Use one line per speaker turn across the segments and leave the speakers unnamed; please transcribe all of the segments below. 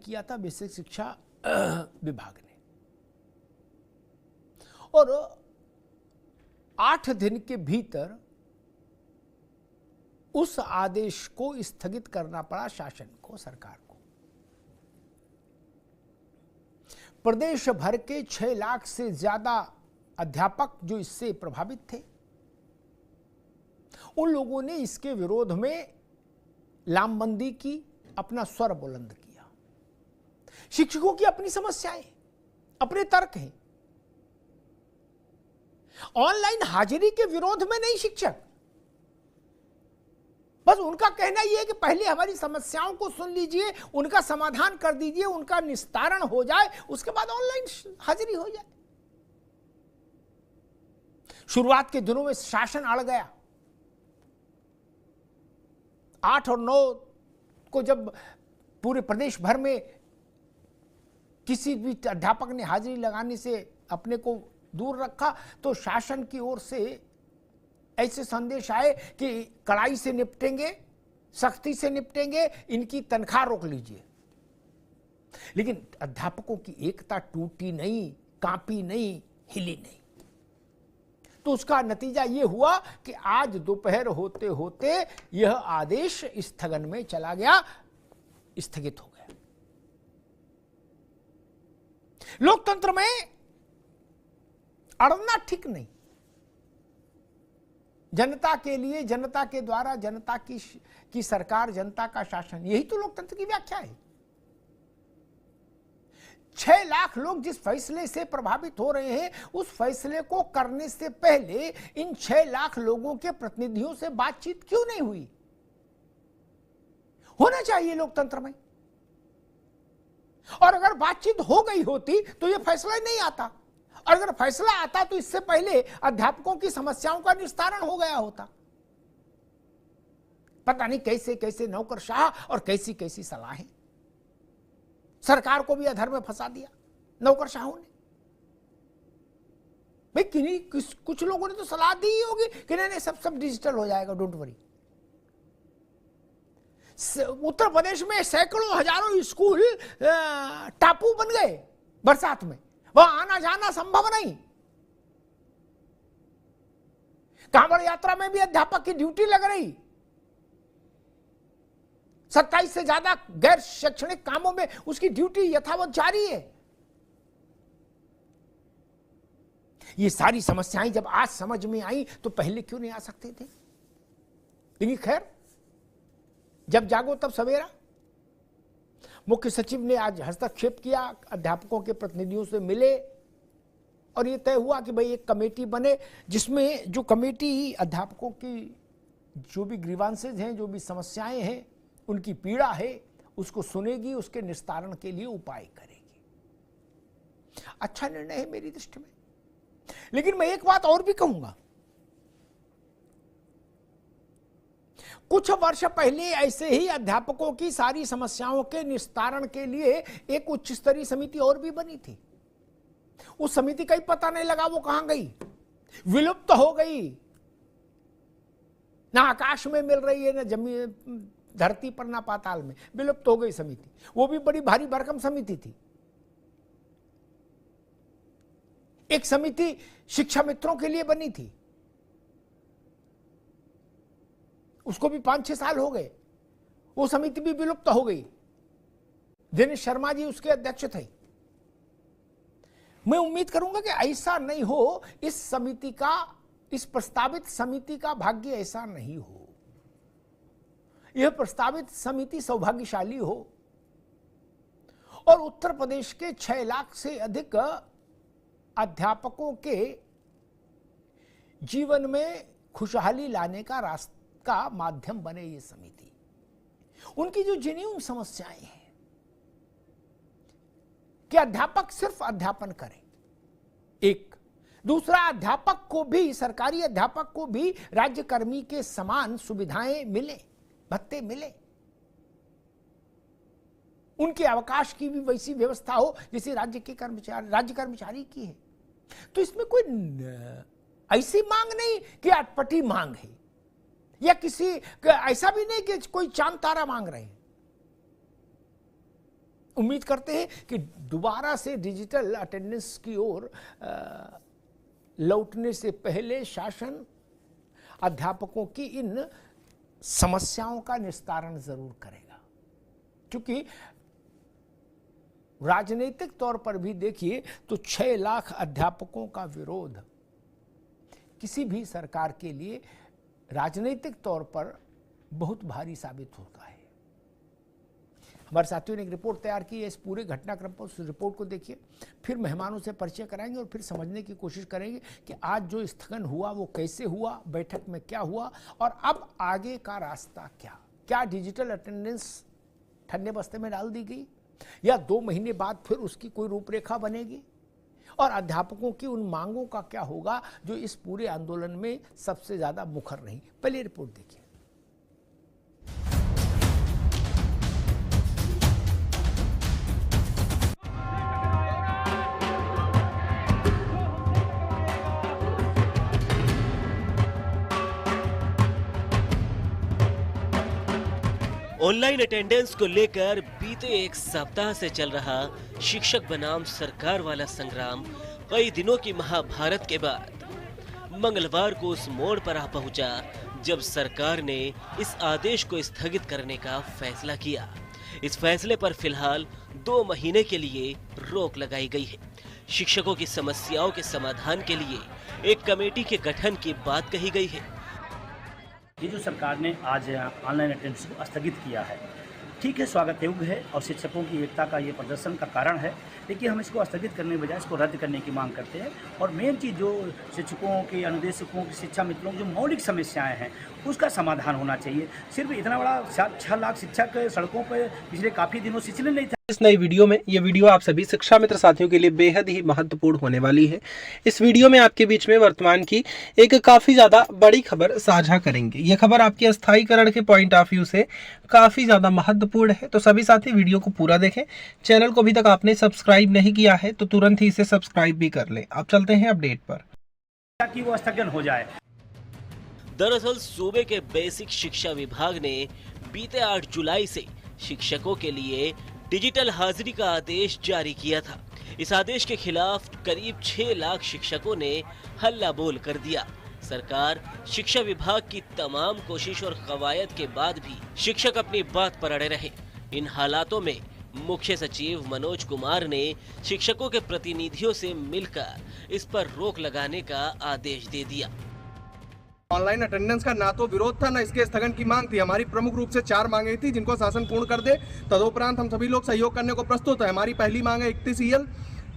किया था बेसिक शिक्षा विभाग ने, और 8 दिन के भीतर उस आदेश को स्थगित करना पड़ा शासन को, सरकार को। प्रदेश भर के 6 लाख से ज्यादा अध्यापक जो इससे प्रभावित थे, उन लोगों ने इसके विरोध में लामबंदी की, अपना स्वर बुलंद किया। शिक्षकों की अपनी समस्याएं, अपने तर्क हैं। ऑनलाइन हाजिरी के विरोध में नहीं शिक्षक, बस उनका कहना यह है कि पहले हमारी समस्याओं को सुन लीजिए, उनका समाधान कर दीजिए, उनका निस्तारण हो जाए, उसके बाद ऑनलाइन हाजिरी हो जाए। शुरुआत के दिनों में शासन अड़ गया। 8 और 9 को जब पूरे प्रदेश भर में किसी भी अध्यापक ने हाजिरी लगाने से अपने को दूर रखा, तो शासन की ओर से ऐसे संदेश आए कि कड़ाई से निपटेंगे, सख्ती से निपटेंगे, इनकी तनख्वाह रोक लीजिए। लेकिन अध्यापकों की एकता टूटी नहीं, कांपी नहीं, हिली नहीं। तो उसका नतीजा यह हुआ कि आज दोपहर होते होते यह आदेश स्थगन में चला गया, स्थगित हो गया। लोकतंत्र में अड़ना ठीक नहीं। जनता के लिए, जनता के द्वारा, जनता की सरकार, जनता का शासन, यही तो लोकतंत्र की व्याख्या है। 6 लाख लोग जिस फैसले से प्रभावित हो रहे हैं, उस फैसले को करने से पहले इन 6 लाख लोगों के प्रतिनिधियों से बातचीत क्यों नहीं हुई? होना चाहिए लोकतंत्र में। और अगर बातचीत हो गई होती तो यह फैसला नहीं आता, और अगर फैसला आता तो इससे पहले अध्यापकों की समस्याओं का निस्तारण हो गया होता। पता नहीं कैसे कैसे नौकरशाह और कैसी कैसी सलाहें, सरकार को भी अधर में फंसा दिया नौकरशाहों ने। भाई कुछ लोगों ने तो सलाह दी ही होगी कि नहीं सब डिजिटल हो जाएगा, डोंट वरी। उत्तर प्रदेश में सैकड़ों हजारों स्कूल टापू बन गए बरसात में, वहां आना जाना संभव नहीं। कांवड़ यात्रा में भी अध्यापक की ड्यूटी लग रही। 27 से ज्यादा गैर शैक्षणिक कामों में उसकी ड्यूटी यथावत जारी है। ये सारी समस्याएं जब आज समझ में आई तो पहले क्यों नहीं आ सकते थे? लेकिन खैर, जब जागो तब सवेरा। मुख्य सचिव ने आज हस्तक्षेप किया, अध्यापकों के प्रतिनिधियों से मिले, और ये तय हुआ कि भाई एक कमेटी बने, जिसमें जो कमेटी अध्यापकों की जो भी ग्रीवांसेज हैं, जो भी समस्याएं हैं, उनकी पीड़ा है, उसको सुनेगी, उसके निस्तारण के लिए उपाय करेगी। अच्छा निर्णय है मेरी दृष्टि में। लेकिन मैं एक बात और भी कहूंगा, कुछ वर्ष पहले ऐसे ही अध्यापकों की सारी समस्याओं के निस्तारण के लिए एक उच्च स्तरीय समिति और भी बनी थी। उस समिति का ही पता नहीं लगा वो कहां गई, विलुप्त हो गई। ना आकाश में मिल रही है, ना जमीन धरती पर, ना पाताल में, विलुप्त हो गई समिति। वो भी बड़ी भारी भरकम समिति थी। एक समिति शिक्षा मित्रों के लिए बनी थी, उसको भी 5-6 साल हो गए, वो समिति भी विलुप्त हो गई। दिनेश शर्मा जी उसके अध्यक्ष थे। मैं उम्मीद करूंगा कि ऐसा नहीं हो, इस समिति का, इस प्रस्तावित समिति का भाग्य ऐसा नहीं हो। यह प्रस्तावित समिति सौभाग्यशाली हो और उत्तर प्रदेश के 6 लाख से अधिक अध्यापकों के जीवन में खुशहाली लाने का रास्ता माध्यम बने ये समिति। उनकी जो जेन्युइन समस्याएं हैं कि अध्यापक सिर्फ अध्यापन करें, एक दूसरा, अध्यापक को भी, सरकारी अध्यापक को भी राज्यकर्मी के समान सुविधाएं मिले, भत्ते मिले, उनके अवकाश की भी वैसी व्यवस्था हो जैसे राज्य कर्मचारी की है। तो इसमें कोई ऐसी मांग नहीं कि अटपटी मांग है, या किसी ऐसा भी नहीं कि कोई चांद तारा मांग रहे हैं। उम्मीद करते हैं कि दोबारा से डिजिटल अटेंडेंस की ओर लौटने से पहले शासन अध्यापकों की इन समस्याओं का निस्तारण जरूर करेगा, क्योंकि राजनीतिक तौर पर भी देखिए तो 6 लाख अध्यापकों का विरोध किसी भी सरकार के लिए राजनीतिक तौर पर बहुत भारी साबित होता है। हमारे साथियों ने एक रिपोर्ट तैयार की है, इस पूरे घटनाक्रम पर उस रिपोर्ट को देखिए, फिर मेहमानों से परिचय कराएंगे और फिर समझने की कोशिश करेंगे कि आज जो स्थगन हुआ वो कैसे हुआ, बैठक में क्या हुआ और अब आगे का रास्ता क्या डिजिटल अटेंडेंस ठन्डे बस्ते में डाल दी गई या 2 महीने बाद फिर उसकी कोई रूपरेखा बनेगी और अध्यापकों की उन मांगों का क्या होगा जो इस पूरे आंदोलन में सबसे ज्यादा मुखर रही। पहले रिपोर्ट देखिए।
ऑनलाइन अटेंडेंस को लेकर बीते 1 सप्ताह से चल रहा शिक्षक बनाम सरकार वाला संग्राम कई दिनों की महाभारत के बाद मंगलवार को उस मोड़ पर आ पहुंचा जब सरकार ने इस आदेश को स्थगित करने का फैसला किया। इस फैसले पर फिलहाल 2 महीने के लिए रोक लगाई गई है। शिक्षकों की समस्याओं के समाधान के लिए एक कमेटी के गठन की बात कही गई है।
ये जो सरकार ने आज ऑनलाइन अटेंडेंस को स्थगित किया है, ठीक है, स्वागत योग्य है और शिक्षकों की एकता का ये प्रदर्शन का कारण है, लेकिन हम इसको स्थगित करने के बजाय इसको रद्द करने की मांग करते हैं। और मेन चीज़ जो शिक्षकों के, अनुदेशकों की, शिक्षा मित्रों की जो मौलिक समस्याएं हैं उसका समाधान होना चाहिए। सिर्फ इतना बड़ा 6 लाख शिक्षक सड़कों पर पिछले काफ़ी दिनों से इसलिए नहीं था।
इस नई वीडियो में ये वीडियो आप सभी शिक्षा मित्र साथियों के लिए बेहद ही महत्वपूर्ण होने वाली है। इस वीडियो में आपके बीच में वर्तमान की एक काफी ज्यादा बड़ी खबर साझा करेंगे। ये खबर आपके स्थायीकरण के पॉइंट ऑफ व्यू से काफी ज्यादा महत्वपूर्ण है, तो सभी साथी वीडियो को पूरा देखें। चैनल को अभी तक आपने सब्सक्राइब नहीं किया है तो तुरंत ही इसे सब्सक्राइब भी कर लें। अब चलते हैं अपडेट पर,
ताकि वो स्थगन हो जाए।
दरअसल सूबे के बेसिक शिक्षा विभाग ने बीते 8 जुलाई से शिक्षकों के लिए डिजिटल हाजिरी का आदेश जारी किया था। इस आदेश के खिलाफ करीब 6 लाख शिक्षकों ने हल्ला बोल कर दिया। सरकार, शिक्षा विभाग की तमाम कोशिश और कवायद के बाद भी शिक्षक अपनी बात पर अड़े रहे। इन हालातों में मुख्य सचिव मनोज कुमार ने शिक्षकों के प्रतिनिधियों से मिलकर इस पर रोक लगाने का आदेश दे दिया।
ऑनलाइन अटेंडेंस का ना तो विरोध था, ना इसके स्थगन की मांग थी। हमारी प्रमुख रूप से 4 मांगे थी जिनको शासन पूर्ण कर दे। तदोपरांत हम सभी लोग सहयोग करने को प्रस्तुत है। हमारी पहली मांग है 31 EL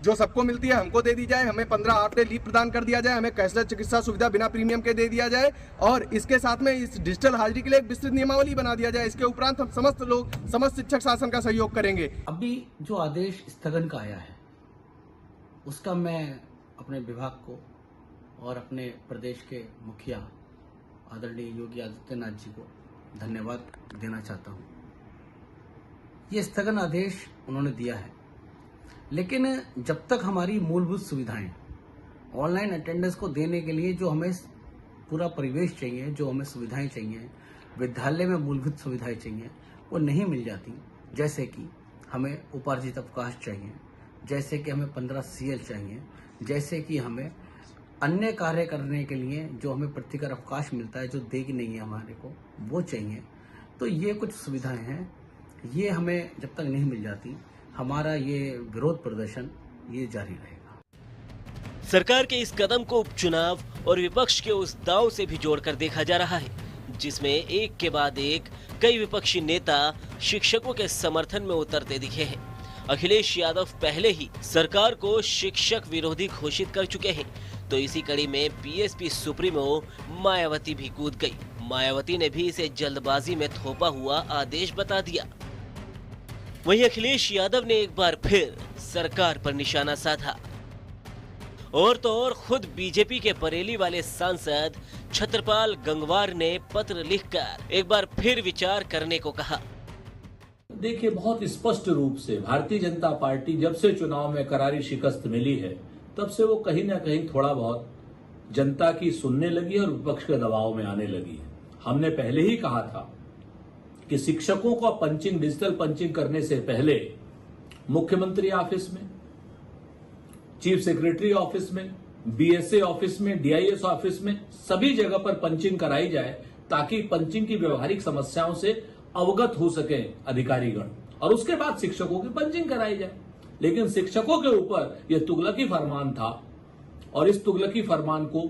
जो सबको मिलती है हमको दे दी जाए। हमें 15 हाफ डे लीव प्रदान कर दिया जाए। हमें कैशलेस चिकित्सा सुविधा बिना प्रीमियम के दे दिया जाए और इसके साथ में इस डिजिटल हाजिरी के लिए एक विस्तृत नियमावली बना दिया जाए। इसके उपरांत हम समस्त शिक्षक शासन का सहयोग करेंगे।
अभी जो आदेश स्थगन का आया है उसका मैं अपने विभाग को और अपने प्रदेश के मुखिया आदरणीय योगी आदित्यनाथ जी को धन्यवाद देना चाहता हूं। ये स्थगन आदेश उन्होंने दिया है, लेकिन जब तक हमारी मूलभूत सुविधाएं ऑनलाइन अटेंडेंस को देने के लिए जो हमें पूरा परिवेश चाहिए, जो हमें सुविधाएं चाहिए, विद्यालय में मूलभूत सुविधाएं चाहिए, वो नहीं मिल जाती। जैसे कि हमें उपार्जित अवकाश चाहिए, जैसे कि हमें 15 CL चाहिए, जैसे कि हमें अन्य कार्य करने के लिए जो हमें प्रतिकर अवकाश मिलता है, जो देगी नहीं है हमारे को, वो चाहिए। तो ये कुछ सुविधाएं हैं, ये हमें जब तक नहीं मिल जाती हमारा ये विरोध प्रदर्शन ये जारी रहेगा।
सरकार के इस कदम को उपचुनाव और विपक्ष के उस दांव से भी जोड़कर देखा जा रहा है, जिसमें एक के बाद एक कई विपक्षी नेता शिक्षकों के समर्थन में उतरते दिखे हैं। अखिलेश यादव पहले ही सरकार को शिक्षक विरोधी घोषित कर चुके हैं, तो इसी कड़ी में बीएसपी सुप्रीमो मायावती भी कूद गई। मायावती ने भी इसे जल्दबाजी में थोपा हुआ आदेश बता दिया। वहीं अखिलेश यादव ने एक बार फिर सरकार पर निशाना साधा और तो और खुद बीजेपी के बरेली वाले सांसद छत्रपाल गंगवार ने पत्र लिखकर एक बार फिर विचार करने को कहा।
देखिए, बहुत स्पष्ट रूप से भारतीय जनता पार्टी जब से चुनाव में करारी शिकस्त मिली है तब से वो कहीं ना कहीं थोड़ा बहुत जनता की सुनने लगी और विपक्ष के दबाव में आने लगी है। हमने पहले ही कहा था कि शिक्षकों को डिजिटल पंचिंग करने से पहले मुख्यमंत्री ऑफिस में, चीफ सेक्रेटरी ऑफिस में, बीएसए ऑफिस में, डीआईएस ऑफिस में, सभी जगह पर पंचिंग कराई जाए ताकि पंचिंग की व्यवहारिक समस्याओं से अवगत हो सके अधिकारीगण, और उसके बाद शिक्षकों की पंचिंग कराई जाए। लेकिन शिक्षकों के ऊपर यह तुगलकी फरमान था और इस तुगलकी फरमान को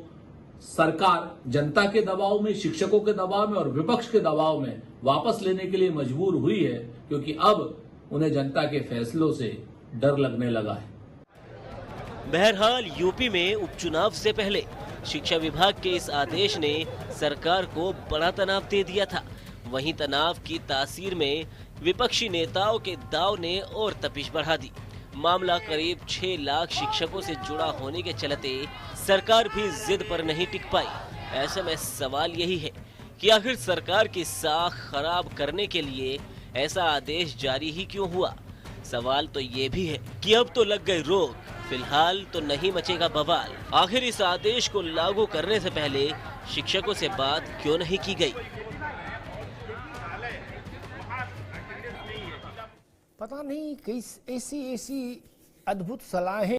सरकार जनता के दबाव में, शिक्षकों के दबाव में और विपक्ष के दबाव में वापस लेने के लिए मजबूर हुई है, क्योंकि अब उन्हें जनता के फैसलों से डर लगने लगा है।
बहरहाल यूपी में उपचुनाव से पहले शिक्षा विभाग के इस आदेश ने सरकार को बड़ा तनाव दे दिया था। वहीं तनाव की तासीर में विपक्षी नेताओं के दाव ने और तपिश बढ़ा दी। मामला करीब 6 लाख शिक्षकों से जुड़ा होने के चलते सरकार भी जिद पर नहीं टिक पाई। ऐसे में सवाल यही है कि आखिर सरकार की साख खराब करने के लिए ऐसा आदेश जारी ही क्यों हुआ। सवाल तो ये भी है कि अब तो लग गई रोक, फिलहाल तो नहीं मचेगा बवाल। आखिर इस आदेश को लागू करने से पहले शिक्षकों से बात क्यों नहीं की गई?
पता नहीं किस ऐसी अद्भुत सलाहें